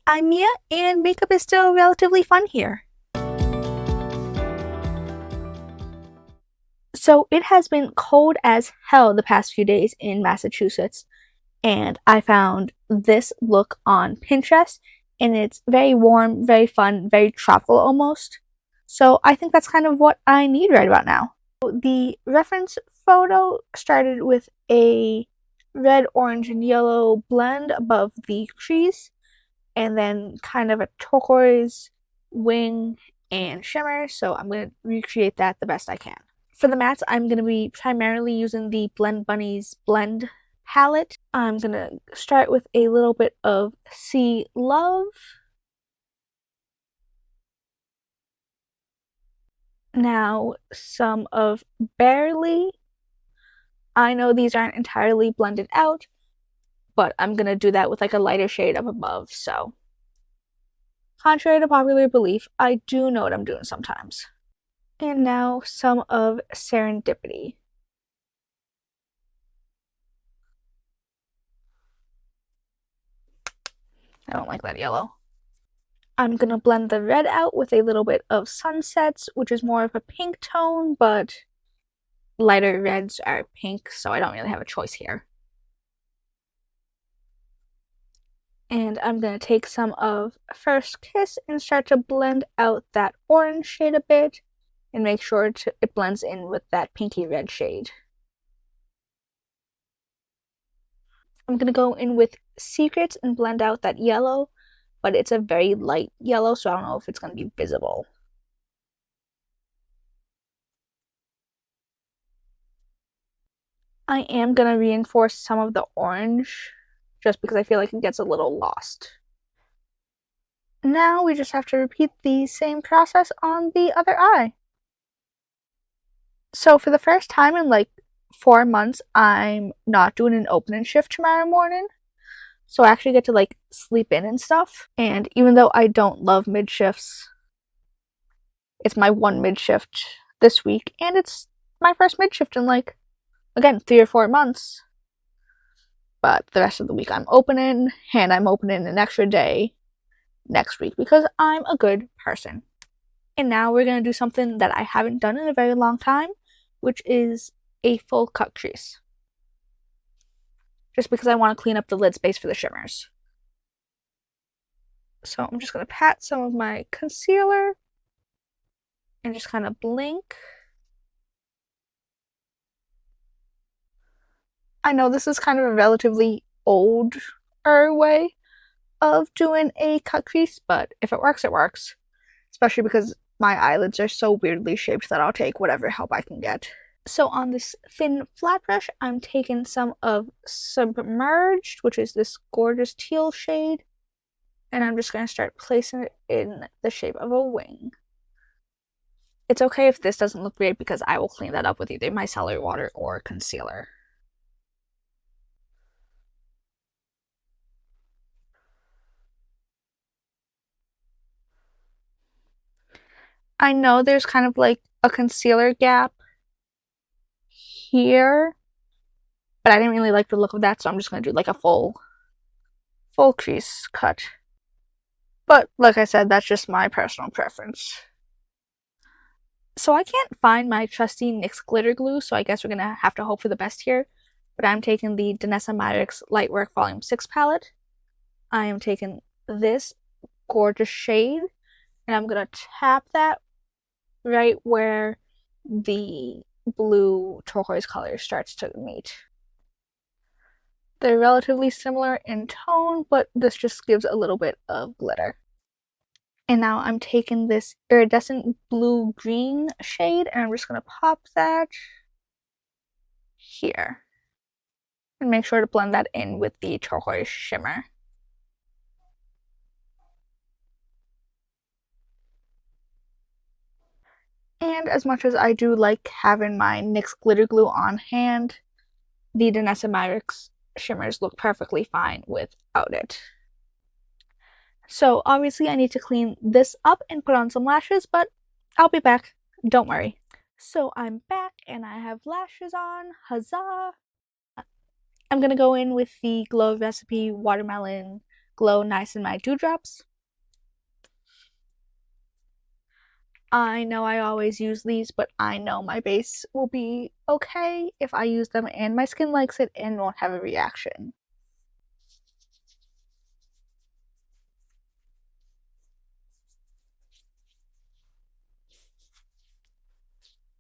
I'm Mia, and makeup is still relatively fun here. So it has been cold as hell the past few days in Massachusetts, and I found this look on Pinterest, and it's very warm, very fun, very tropical almost. So I think that's kind of what I need right about now. The reference photo started with a red, orange, and yellow blend above the crease, and then kind of a turquoise wing and shimmer, so I'm going to recreate that the best I can. For the mattes, I'm going to be primarily using the Blend Bunnies Blend palette. I'm going to start with a little bit of Sea Love. Now, some of Barely. I know these aren't entirely blended out, but I'm going to do that with like a lighter shade up above, so. Contrary to popular belief, I do know what I'm doing sometimes. And now some of Serendipity. I don't like that yellow. I'm gonna blend the red out with a little bit of Sunsets, which is more of a pink tone, but lighter reds are pink, so I don't really have a choice here. And I'm gonna take some of First Kiss and start to blend out that orange shade a bit and make sure it blends in with that pinky red shade. I'm gonna go in with Secrets and blend out that yellow, but it's a very light yellow, so I don't know if it's gonna be visible. I am gonna reinforce some of the orange just because I feel like it gets a little lost. Now we just have to repeat the same process on the other eye. So for the first time in like 4 months, I'm not doing an opening shift tomorrow morning. So I actually get to like sleep in and stuff. And even though I don't love mid shifts, it's my one mid shift this week, and it's my first mid shift in like, again, 3 or 4 months. But the rest of the week I'm opening, and I'm opening an extra day next week because I'm a good person. And now we're going to do something that I haven't done in a very long time, which is a full cut crease. Just because I want to clean up the lid space for the shimmers. So I'm just going to pat some of my concealer and just kind of blink. I know this is kind of a relatively older way of doing a cut crease, but if it works, it works. Especially because my eyelids are so weirdly shaped that I'll take whatever help I can get. So on this thin flat brush, I'm taking some of Submerged, which is this gorgeous teal shade, and I'm just going to start placing it in the shape of a wing. It's okay if this doesn't look great because I will clean that up with either micellar water or concealer. I know there's kind of like a concealer gap here, but I didn't really like the look of that, so I'm just going to do like a full crease cut. But like I said, that's just my personal preference. So I can't find my trusty NYX glitter glue, so I guess we're gonna have to hope for the best here. But I'm taking the Danessa Myricks Lightwork Volume 6 palette. I am taking this gorgeous shade, and I'm gonna tap that right where the blue turquoise color starts to meet. They're relatively similar in tone, but this just gives a little bit of glitter. And now I'm taking this iridescent blue-green shade, and I'm just going to pop that here. And make sure to blend that in with the turquoise shimmer. And as much as I do like having my NYX glitter glue on hand, the Danessa Myricks shimmers look perfectly fine without it. So obviously I need to clean this up and put on some lashes, but I'll be back. Don't worry. So I'm back and I have lashes on. Huzzah! I'm gonna go in with the Glow Recipe Watermelon Glow Niacinamide Dewdrops. I know I always use these, but I know my base will be okay if I use them and my skin likes it and won't have a reaction.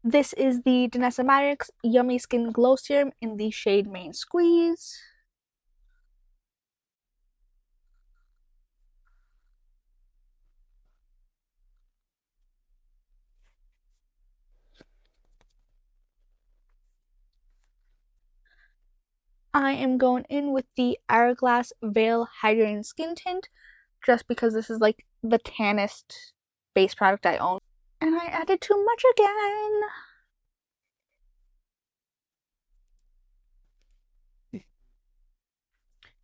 This is the Danessa Myricks Yummy Skin Glow Serum in the shade Main Squeeze. I am going in with the Hourglass Veil Hydrating Skin Tint, just because this is like the tannest base product I own. And I added too much again.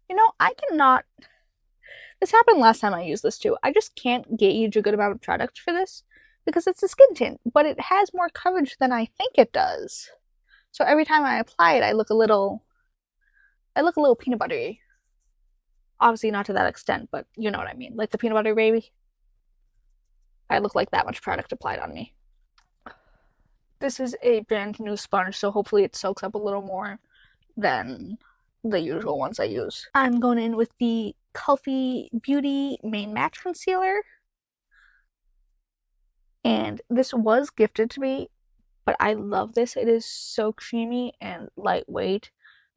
You know, I cannot. This happened last time I used this too. I just can't gauge a good amount of product for this because it's a skin tint, but it has more coverage than I think it does. So every time I apply it, I look a little peanut buttery. Obviously not to that extent, but you know what I mean. Like the peanut butter baby. I look like that much product applied on me. This is a brand new sponge, so hopefully it soaks up a little more than the usual ones I use. I'm going in with the Kulfi Beauty Main Match Concealer. And this was gifted to me, but I love this. It is so creamy and lightweight,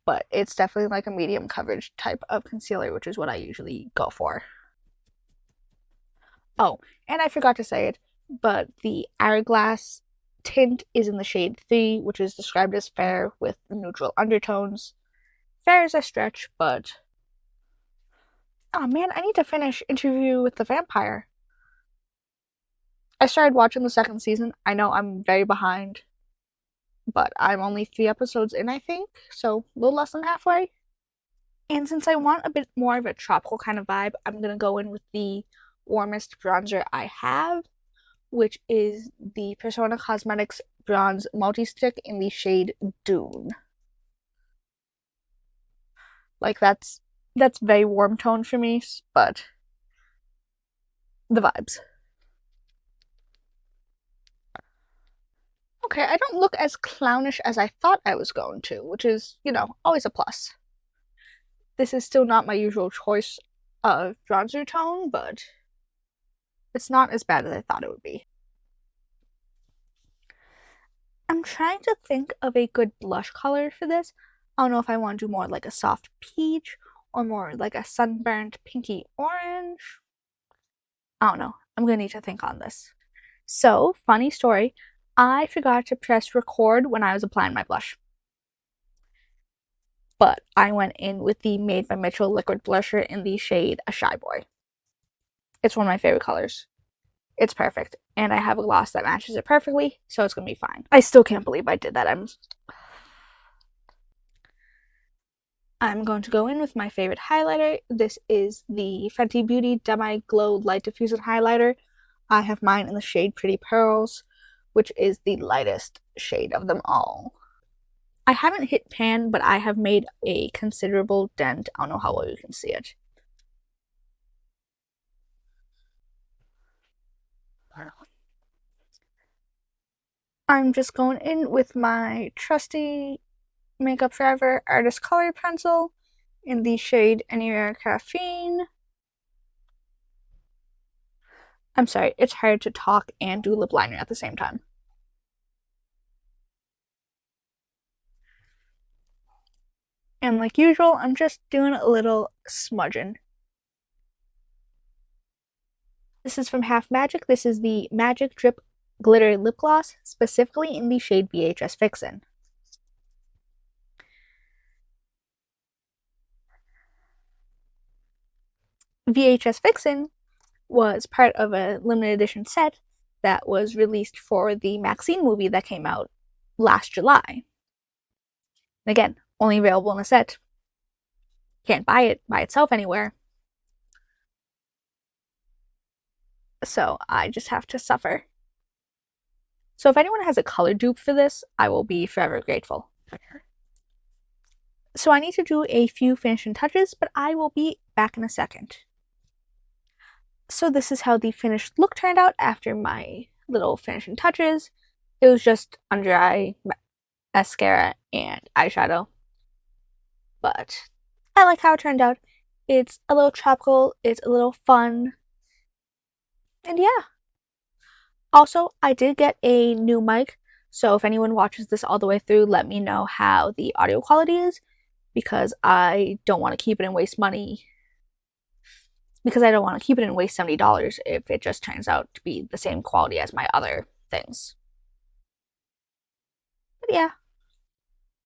but it's definitely like a medium coverage type of concealer, which is what I usually go for. Oh, and I forgot to say it, but the Hourglass tint is in the shade 3, which is described as fair with neutral undertones. Fair is a stretch, but... Oh man, I need to finish Interview with the Vampire. I started watching the second season. I know I'm very behind, but I'm only 3 episodes in, I think, so a little less than halfway. And since I want a bit more of a tropical kind of vibe, I'm gonna go in with the warmest bronzer I have, which is the Persona Cosmetics Bronze Multistick in the shade Dune. Like that's very warm tone for me, but the vibes. Okay, I don't look as clownish as I thought I was going to, which is, you know, always a plus. This is still not my usual choice of bronzer tone, but it's not as bad as I thought it would be. I'm trying to think of a good blush color for this. I don't know if I want to do more like a soft peach or more like a sunburnt pinky orange. I don't know. I'm gonna need to think on this. So, funny story, I forgot to press record when I was applying my blush. But I went in with the Made by Mitchell liquid blusher in the shade A Shy Boy. It's one of my favorite colors. It's perfect. And I have a gloss that matches it perfectly, so it's gonna be fine. I still can't believe I did that. I'm going to go in with my favorite highlighter. This is the Fenty Beauty Demi Glow Light Diffusing Highlighter. I have mine in the shade Pretty Pearls, which is the lightest shade of them all. I haven't hit pan, but I have made a considerable dent. I don't know how well you can see it. I'm just going in with my trusty Makeup Forever Artist Color Pencil in the shade Anywhere Caffeine. I'm sorry, it's hard to talk and do lip liner at the same time. And like usual, I'm just doing a little smudging. This is from Half Magic. This is the Magic Drip Glitter Lip Gloss, specifically in the shade VHS Fixin'. VHS Fixin' was part of a limited edition set that was released for the Maxine movie that came out last July. And again, only available in a set. Can't buy it by itself anywhere. So I just have to suffer. So if anyone has a color dupe for this, I will be forever grateful. So I need to do a few finishing touches, but I will be back in a second. So this is how the finished look turned out after my little finishing touches. It was just under eye mascara and eyeshadow. But I like how it turned out. It's a little tropical, it's a little fun, and yeah. Also, I did get a new mic, so if anyone watches this all the way through, let me know how the audio quality is, because I don't want to keep it and waste money. Because I don't want to keep it and waste $70 if it just turns out to be the same quality as my other things. But yeah,